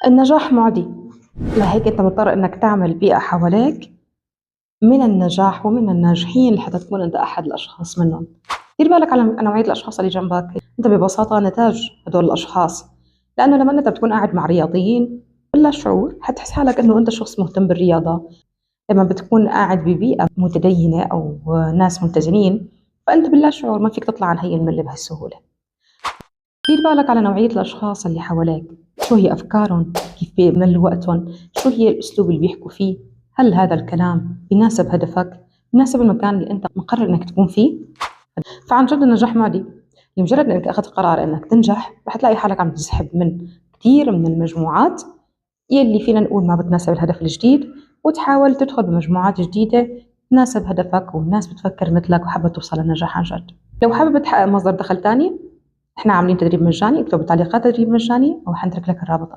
النجاح معدي، لهيك أنت مضطر إنك تعمل بيئة حواليك من النجاح ومن الناجحين لحتى تكون أنت أحد الأشخاص منهم. دير بالك على نوعية الأشخاص اللي جنبك، أنت ببساطة نتاج هدول الأشخاص. لأنه لما أنت بتكون قاعد مع رياضيين بلا شعور حتحس حالك إنه أنت شخص مهتم بالرياضة. لما بتكون قاعد ببيئة متدينة أو ناس ملتزمين فأنت بلا شعور ما فيك تطلع عن هي الملة بهالسهولة. دير بالك على نوعية الأشخاص اللي حواليك، شو هي أفكارهم، كيف بيملوا وقتهم، شو هي الأسلوب اللي بيحكوا فيه، هل هذا الكلام يناسب هدفك، يناسب المكان اللي أنت مقرر إنك تكون فيه. فعن جد النجاح معدي، لمجرد إنك أخذت قرار إنك تنجح رح تلاقي حالك عم تسحب من كثير من المجموعات يلي فينا نقول ما بتناسب الهدف الجديد، وتحاول تدخل بمجموعات جديدة تناسب هدفك والناس بتفكر مثلك وحابة توصل للنجاح عن جد. لو حابب تحقق مصدر دخل تاني، احنا عاملين تدريب مجاني، اكتب بالتعليقات تدريب مجاني او حنترك لك الرابط.